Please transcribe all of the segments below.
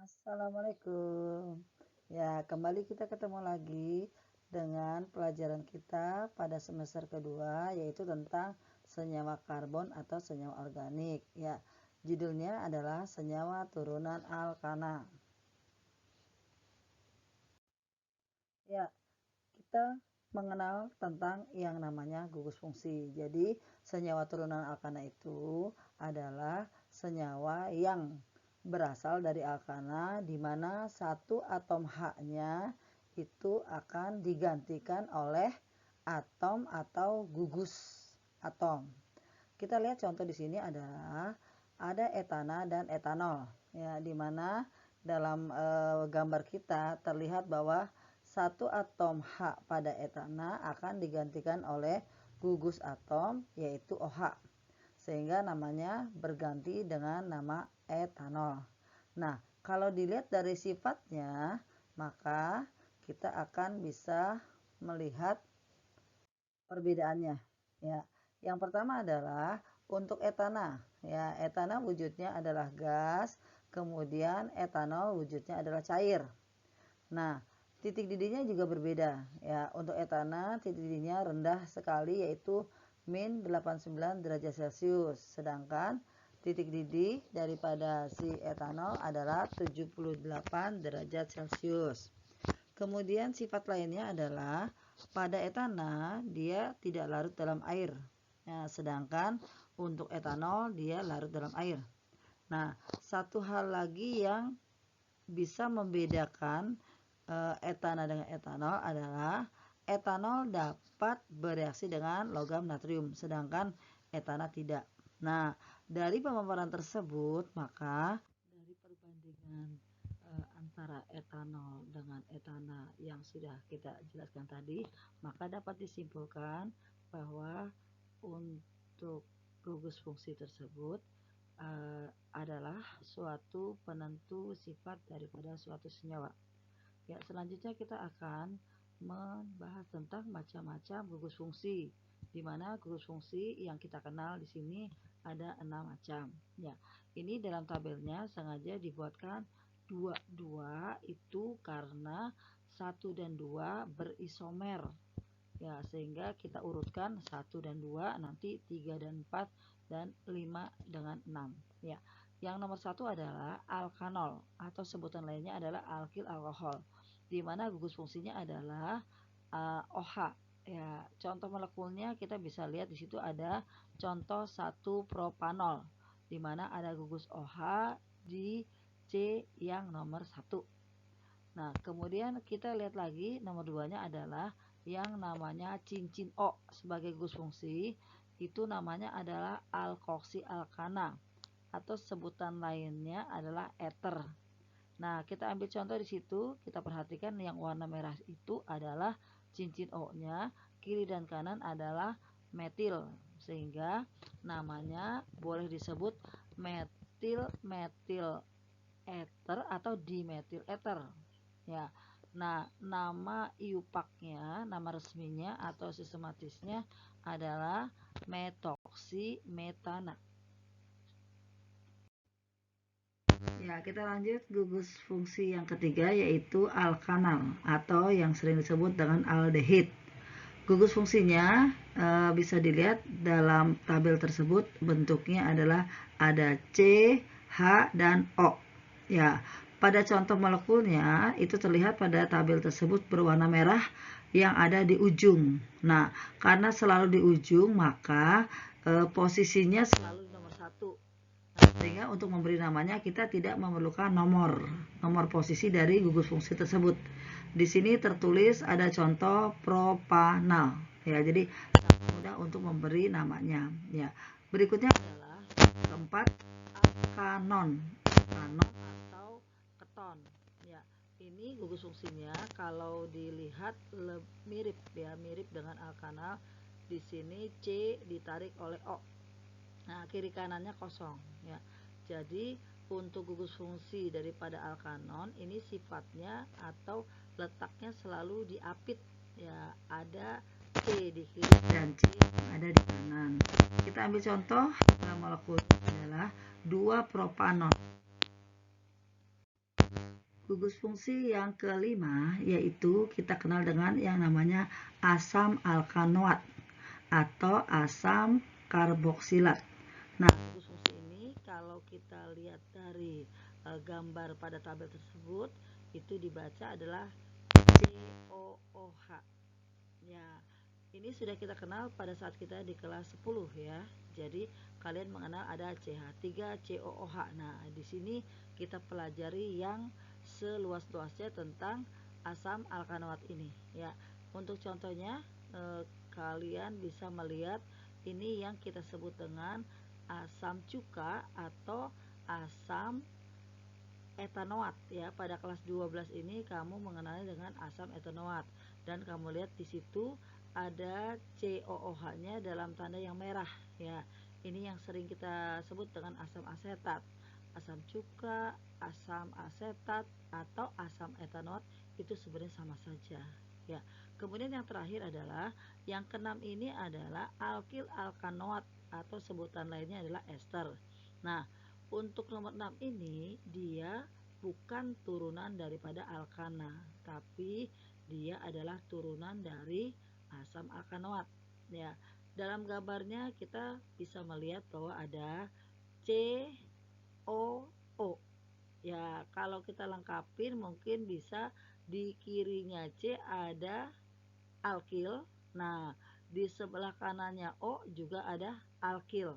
Assalamualaikum. Ya, kembali kita ketemu lagi dengan pelajaran kita pada semester kedua, yaitu tentang senyawa karbon atau senyawa organik. Ya, judulnya adalah senyawa turunan alkana. Ya, kita mengenal tentang yang namanya gugus fungsi. Jadi, senyawa turunan alkana itu adalah senyawa yang berasal dari alkana di mana satu atom H-nya itu akan digantikan oleh atom atau gugus atom. Kita lihat contoh di sini adalah ada etana dan etanol. Ya, di mana dalam gambar kita terlihat bahwa satu atom H pada etana akan digantikan oleh gugus atom yaitu OH. Sehingga namanya berganti dengan nama etanol. Nah, kalau dilihat dari sifatnya, maka kita akan bisa melihat perbedaannya. Ya, yang pertama adalah untuk etana. Ya, etana wujudnya adalah gas, kemudian etanol wujudnya adalah cair. Nah, titik didihnya juga berbeda. Ya, untuk etana titik didihnya rendah sekali yaitu min 89 derajat Celcius. Sedangkan titik didih daripada si etanol adalah 78 derajat Celcius. Kemudian sifat lainnya adalah pada etana dia tidak larut dalam air. Nah, sedangkan untuk etanol dia larut dalam air. Nah, satu hal lagi yang bisa membedakan etana dengan etanol adalah etanol dapat bereaksi dengan logam natrium, sedangkan etana tidak. Nah, dari pemaparan tersebut, maka dari perbandingan antara etanol dengan etana yang sudah kita jelaskan tadi, maka dapat disimpulkan bahwa untuk gugus fungsi tersebut adalah suatu penentu sifat daripada suatu senyawa. Ya, selanjutnya kita akan membahas tentang macam-macam gugus fungsi, di mana gugus fungsi yang kita kenal di sini ada 6 macam. Ya, ini dalam tabelnya sengaja dibuatkan 2 itu karena 1 dan 2 berisomer. Ya, sehingga kita urutkan 1 dan 2, nanti 3 dan 4 dan 5 dengan 6. Ya, yang nomor 1 adalah alkanol atau sebutan lainnya adalah alkil alkohol, di mana gugus fungsinya adalah OH. Ya, contoh molekulnya kita bisa lihat di situ ada contoh 1 propanol, di mana ada gugus OH di C yang nomor 1. Nah, kemudian kita lihat lagi nomor 2-nya adalah yang namanya cincin O sebagai gugus fungsi, itu namanya adalah alkoksi alkana atau sebutan lainnya adalah ether. Nah, kita ambil contoh di situ, kita perhatikan yang warna merah itu adalah cincin O-nya, kiri dan kanan adalah metil, sehingga namanya boleh disebut metil ether atau dimetil ether. Ya. Nah, nama IUPAC-nya, nama resminya atau sistematisnya adalah metoksimetana. Ya, kita lanjut gugus fungsi yang ketiga yaitu alkanal atau yang sering disebut dengan aldehid. Gugus fungsinya bisa dilihat dalam tabel tersebut, bentuknya adalah ada C, H, dan O. Ya, pada contoh molekulnya itu terlihat pada tabel tersebut berwarna merah yang ada di ujung. Nah, karena selalu di ujung maka posisinya selalu nomor 1. Sehingga untuk memberi namanya kita tidak memerlukan nomor posisi dari gugus fungsi tersebut. Di sini tertulis ada contoh propanal. Ya, jadi mudah untuk memberi namanya. Ya. Berikutnya adalah keempat alkanon atau keton. Ya, ini gugus fungsinya kalau dilihat mirip dengan alkanal. Di sini C ditarik oleh O. Nah, kiri kanannya kosong. Ya, jadi untuk gugus fungsi daripada alkanon ini sifatnya atau letaknya selalu diapit. Ya, ada C di kiri dan C ada di kanan. Kita ambil contoh molekul adalah 2 propanol. Gugus fungsi yang kelima yaitu kita kenal dengan yang namanya asam alkanoat atau asam karboksilat. Nah, gugus fungsi ini kalau kita lihat dari gambar pada tabel tersebut itu dibaca adalah COOH. Ya, ini sudah kita kenal pada saat kita di kelas 10 ya. Jadi kalian mengenal ada CH3COOH. Nah, di sini kita pelajari yang seluas-luasnya tentang asam alkanoat ini ya. Untuk contohnya kalian bisa melihat ini yang kita sebut dengan asam cuka atau asam etanoat ya. Pada kelas 12 ini kamu mengenalnya dengan asam etanoat dan kamu lihat di situ ada COOH-nya dalam tanda yang merah ya. Ini yang sering kita sebut dengan asam asetat, asam cuka, asam asetat atau asam etanoat itu sebenarnya sama saja ya. Kemudian yang terakhir adalah yang keenam ini adalah alkil alkanoat atau sebutan lainnya adalah ester. Nah, untuk nomor 6 ini dia bukan turunan daripada alkana, tapi dia adalah turunan dari asam alkanoat ya. Dalam gambarnya kita bisa melihat bahwa ada COO ya. Kalau kita lengkapin mungkin bisa di kirinya C ada alkil. Nah, di sebelah kanannya O juga ada alkil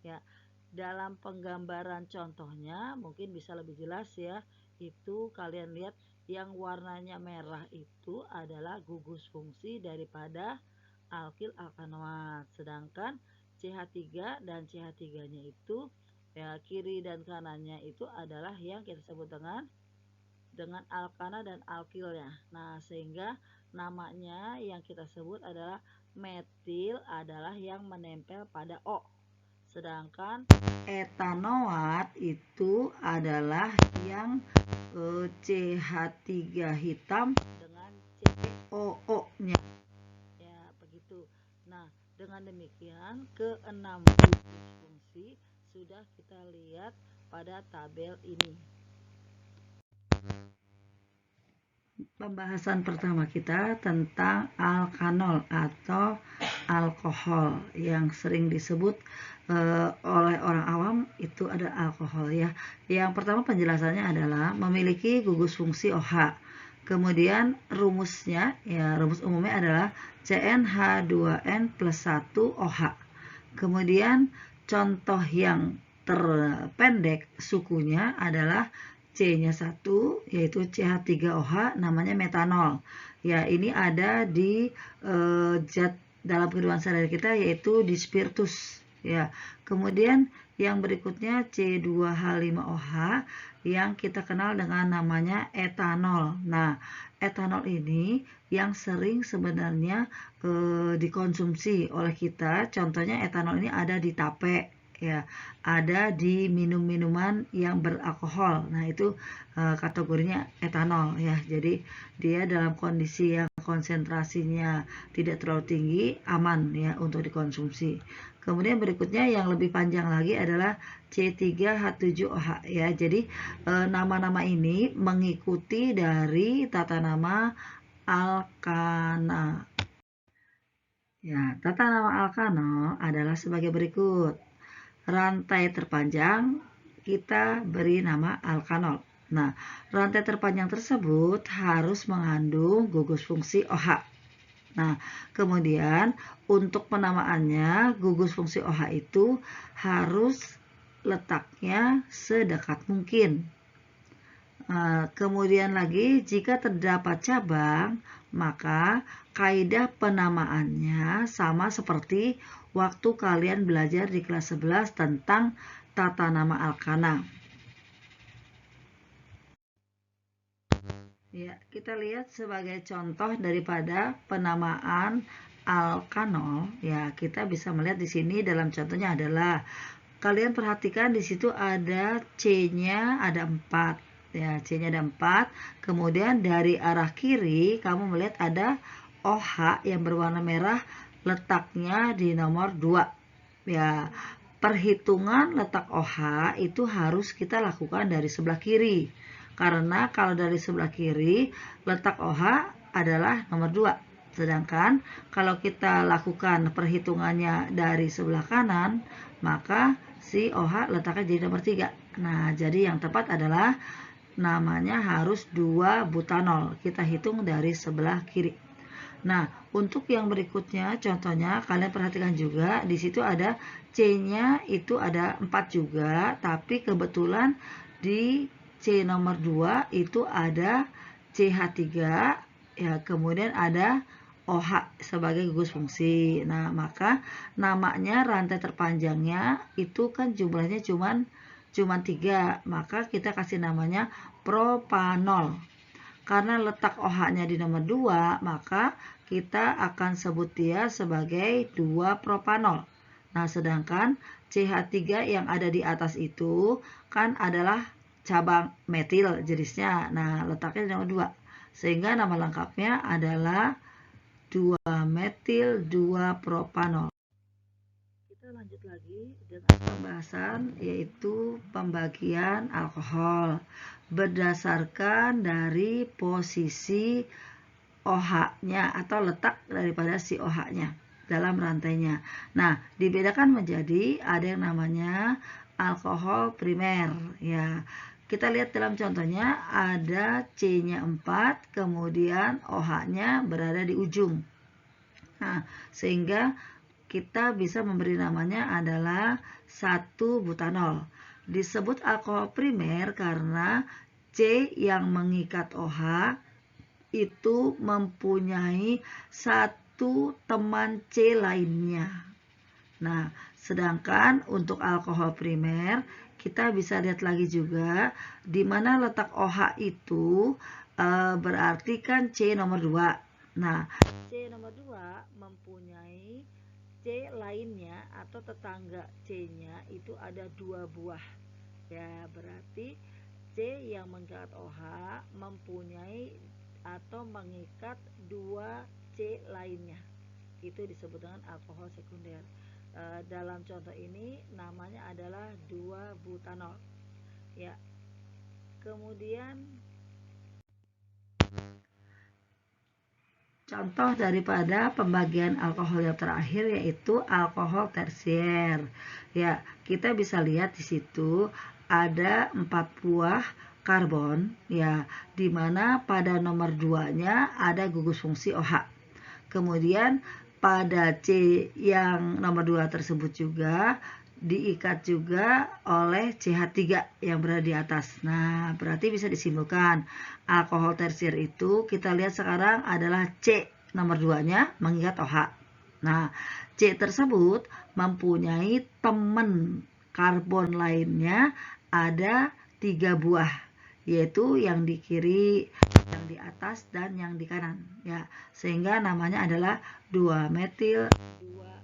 ya. Dalam penggambaran contohnya mungkin bisa lebih jelas ya. Itu kalian lihat yang warnanya merah itu adalah gugus fungsi daripada alkil alkanoat. Sedangkan CH3 dan CH3-nya itu ya, kiri dan kanannya itu adalah yang kita sebut dengan alkana dan alkilnya. Nah, sehingga namanya yang kita sebut adalah metil adalah yang menempel pada O. Sedangkan etanoat itu adalah yang CH3 hitam dengan COO-nya. Ya, begitu. Nah, dengan demikian keenam gugus fungsi sudah kita lihat pada tabel ini. Pembahasan pertama kita tentang alkanol atau alkohol yang sering disebut oleh orang awam itu ada alkohol ya. Yang pertama penjelasannya adalah memiliki gugus fungsi OH. Kemudian rumusnya ya, rumus umumnya adalah CnH2n plus 1 OH. Kemudian contoh yang terpendek sukunya adalah C-nya 1 yaitu CH3OH namanya metanol. Ya, ini ada di zat dalam kehidupan sehari-hari kita yaitu di spiritus ya. Kemudian yang berikutnya C2H5OH yang kita kenal dengan namanya etanol. Nah, etanol ini yang sering sebenarnya dikonsumsi oleh kita. Contohnya etanol ini ada di tape ya, ada di minum-minuman yang beralkohol. Nah, itu kategorinya etanol ya. Jadi dia dalam kondisi yang konsentrasinya tidak terlalu tinggi, aman ya untuk dikonsumsi. Kemudian berikutnya yang lebih panjang lagi adalah C3H7OH ya. Jadi nama-nama ini mengikuti dari tata nama alkana. Ya, tata nama alkanol adalah sebagai berikut. Rantai terpanjang kita beri nama alkanol. Nah, rantai terpanjang tersebut harus mengandung gugus fungsi OH. Nah, kemudian untuk penamaannya gugus fungsi OH itu harus letaknya sedekat mungkin. Kemudian lagi jika terdapat cabang, maka kaidah penamaannya sama seperti waktu kalian belajar di kelas 11 tentang tata nama alkana. Ya, kita lihat sebagai contoh daripada penamaan alkanol, ya kita bisa melihat di sini dalam contohnya adalah kalian perhatikan di situ ada C-nya ada 4. Ya, C-nya ada 4. Kemudian dari arah kiri kamu melihat ada OH yang berwarna merah letaknya di nomor 2. Ya, perhitungan letak OH itu harus kita lakukan dari sebelah kiri. Karena kalau dari sebelah kiri, letak OH adalah nomor 2. Sedangkan kalau kita lakukan perhitungannya dari sebelah kanan, maka si OH letaknya jadi nomor 3. Nah, jadi yang tepat adalah namanya harus 2 butanol. Kita hitung dari sebelah kiri. Nah, untuk yang berikutnya, contohnya kalian perhatikan juga, di situ ada C-nya itu ada 4 juga, tapi kebetulan di C nomor 2 itu ada CH3, ya, kemudian ada OH sebagai gugus fungsi. Nah, maka namanya rantai terpanjangnya itu kan jumlahnya cuman 3, maka kita kasih namanya propanol. Karena letak OH-nya di nomor 2, maka kita akan sebut dia sebagai 2-propanol. Nah, sedangkan CH3 yang ada di atas itu kan adalah cabang metil jenisnya. Nah, letaknya di nomor 2. Sehingga nama lengkapnya adalah 2-metil 2-propanol. Kita lanjut lagi dengan pembahasan yaitu pembagian alkohol berdasarkan dari posisi OH-nya atau letak daripada si OH-nya dalam rantainya. Nah, dibedakan menjadi ada yang namanya alkohol primer, ya. Kita lihat dalam contohnya ada C-nya 4, kemudian OH-nya berada di ujung. Nah, sehingga kita bisa memberi namanya adalah 1 butanol. Disebut alkohol primer karena C yang mengikat OH itu mempunyai 1 teman C lainnya. Nah, sedangkan untuk alkohol primer kita bisa lihat lagi juga di mana letak OH itu berarti kan C nomor 2. Nah, C nomor 2 mempunyai C lainnya atau tetangga C-nya itu ada 2 buah. Ya, berarti C yang mengikat OH mempunyai atau mengikat 2 C lainnya. Itu disebut dengan alkohol sekunder. Dalam contoh ini namanya adalah 2 butanol. Ya. Kemudian contoh daripada pembagian alkohol yang terakhir yaitu alkohol tersier. Ya, kita bisa lihat di situ ada 4 buah karbon, ya, di mana pada nomor 2-nya ada gugus fungsi OH. Kemudian pada C yang nomor 2 tersebut juga diikat juga oleh CH3 yang berada di atas. Nah, berarti bisa disimpulkan alkohol tersier itu kita lihat sekarang adalah C nomor 2-nya mengikat OH. Nah, C tersebut mempunyai teman karbon lainnya ada 3 buah, yaitu yang di kiri, yang di atas, dan yang di kanan, ya, sehingga namanya adalah 2-metil 2